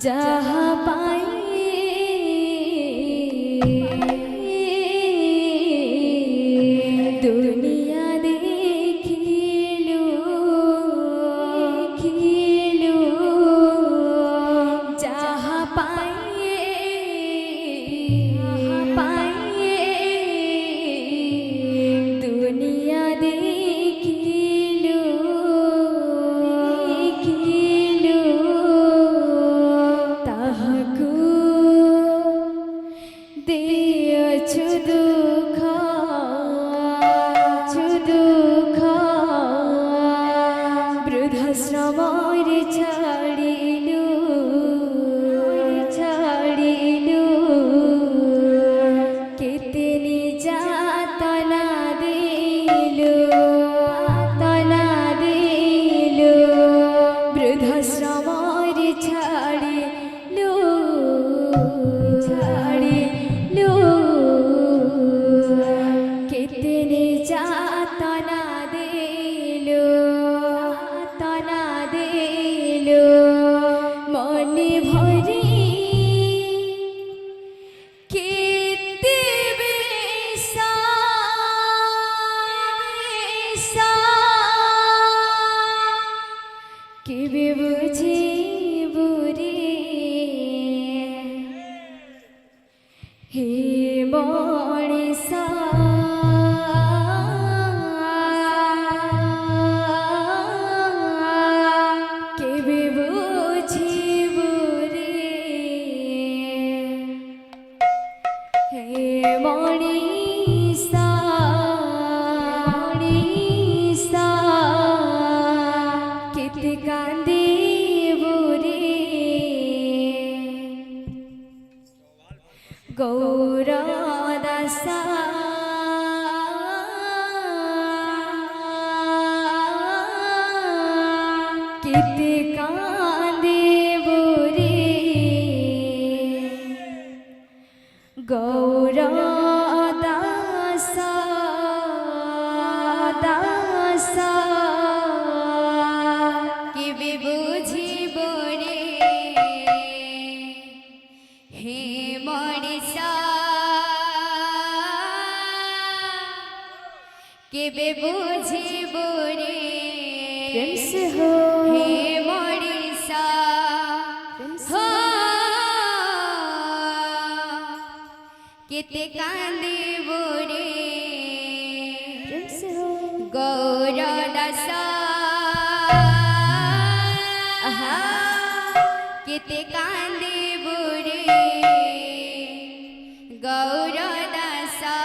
जहाँ पाए दुनिया देखिलो जहाँ पाए दुनिया देखिलो ताहाकु दिएछु दुःख वृद्धाश्रमरे छाडिलु केते निर्यातना दिलु वृद्धाश्रमरे छाडिलु केते निर्यातना दिलु मने भरि केते बेसा केबे बुझिबु रे हे मणिसा केबे बुझिबु रे हे मणिसा केते कांदिबु रे गौरदासा केते कांदिबु रे गौरदासा केबे बुझिबु रे हे मणिसा केबे बुझिबु रे हे मणिसा केते कांदिबु रे गौरदासा केते कांदिबु रे गौरदासा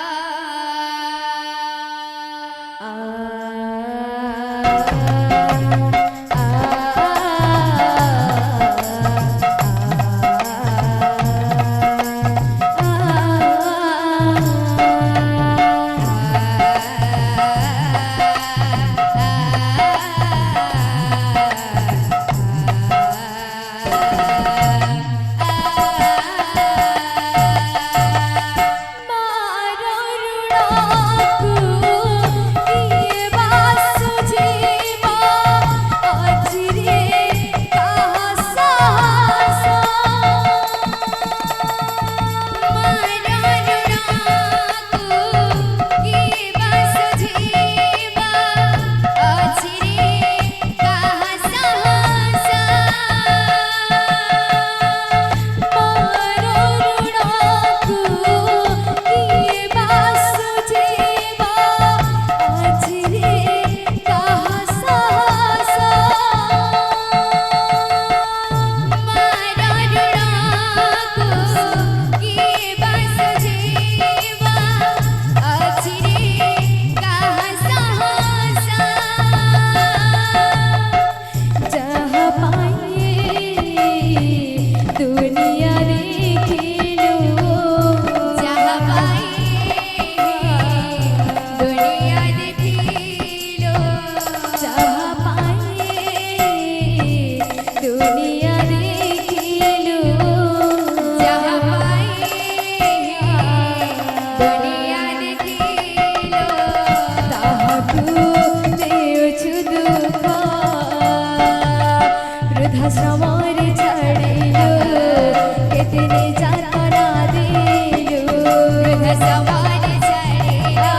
सवार छड़ेलो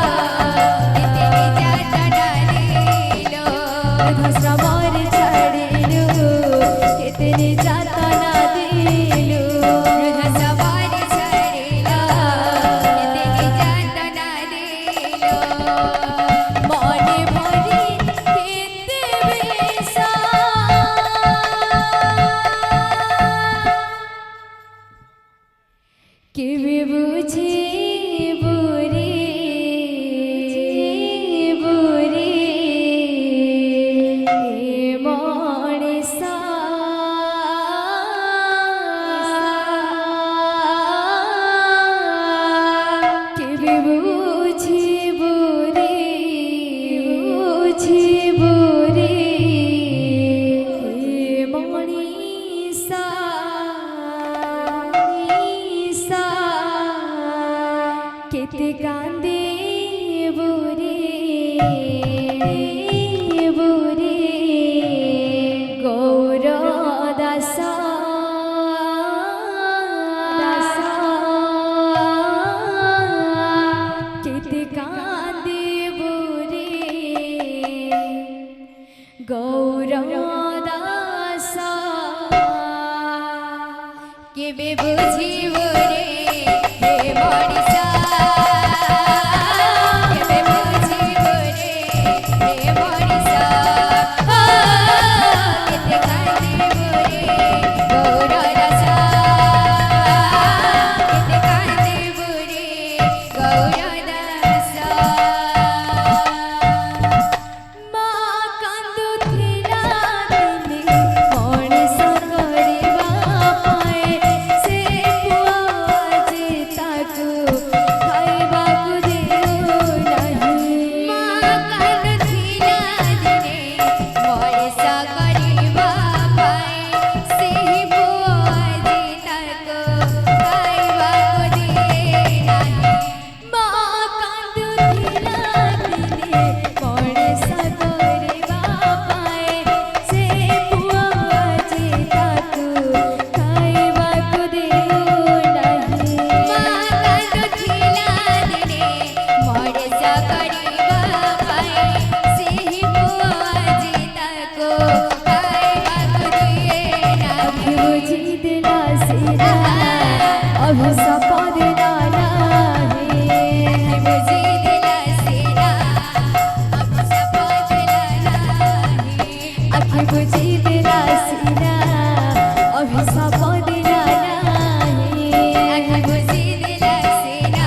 कितनी जात डालेलो सवार छड़ेलो कितनी जात ना दिलो सवार छड़ेलो कितनी जात ना दिलो मने भरी केते बेसा केवे बुझे बुरे बुरे मणिसा केवे बुझे बुरे मणिसा केते कांदे बुरे बुरे गौर दासा दासा केते कांदे बुरे गौर दासा केवे बुझी बुरे हे मणिसा केवे बुझी बुरे हे मणिसा केते कांदे बुरे गौर दासा केते कांदे बुरे गौर दासा मा कांदुथिला दिने मणिस କରିବା ପାଇଁ ସେ ପୁଅ ଆଜି ତାକୁ ଖାଇବାକୁ ଦେଉନାହିଁ ମା କାନ୍ଦୁଥିଲା ଦିନେ ମଣିଷ କରିବା ପାଇଁ ସେହି ପୁଅ ଆଜି ତାକୁ ଖାଇବାକୁ ଦିଏ ନାହିଁ ମା କାନ୍ଦୁଥିଲା ଦିନେ ମଣିଷ କରିବା ପାଇଁ ସେ ପୁଅ ଆଜି ତାକୁ ଖାଇବାକୁ ଦେଉନାହିଁ ମା କାନ୍ଦୁଥିଲା ଦିନେ ମଣିଷ କରିବା ପାଇଁ ସେହି ପୁଅ ଆଜି ତାକୁ ଖାଇବାକୁ ଦିଏ ନାହିଁ ବୁଝି ଦେଲା ସିନା ଅଭିଶାପ ଦେଲା ନାହିଁ ବୁଝି ଦେଲା ସିନା ଅଭିଶାପ ଦେଲା ନାହିଁ ଆଖି ବୁଝି ଦେଲା ସିନା ଅଭିଶାପ ଦେଲା ନାହିଁ ଆଖି ବୁଝି ଦେଲା ସିନା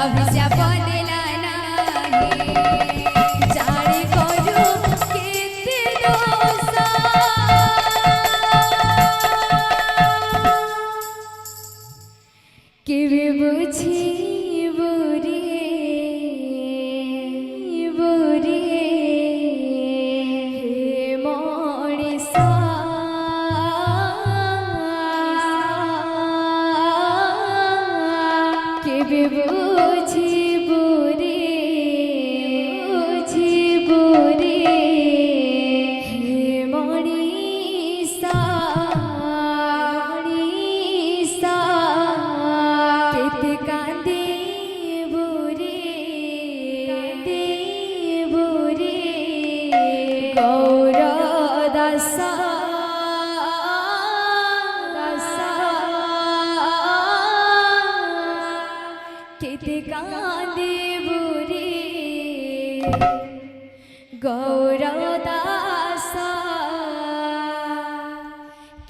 ଅଭିଶାପ ଦେଲା ନାହିଁ ଜାଣି କରୁ କେତେ ଦୋଷ କେବେ ବୁଝିବୁ ରେ ବୁରେ ମଣିଷ କେବେ ବୁଝିବୁ ରେ ମଣିଷ କେତେ କାନ୍ଦିବୁ ରେ ଗୌର ଦାସ କେତେ କାନ୍ଦିବୁ ରେ ଗୌର ଦାସ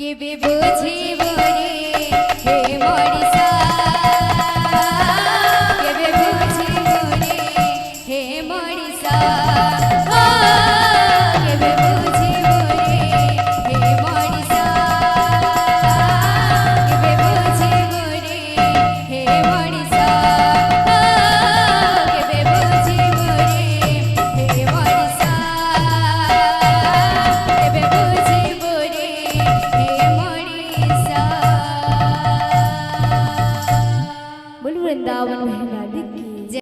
କେବେ ବୁଝିବୁ ରେ ହେ ମଣିଷ କେବେ ବୁଝିବୁ ରେ ହେ ମଣିଷ କେବେ ବୁଝିବୁ ରେ ହେ ମଣିଷ କେବେ ବୁଝିବୁ ରେ ହେ ମଣିଷ କେବେ ବୁଝିବୁ ରେ ହେ ମଣିଷ କେବେ ବୁଝିବୁ ରେ ହେ ମଣିଷ बोल वृंदावन में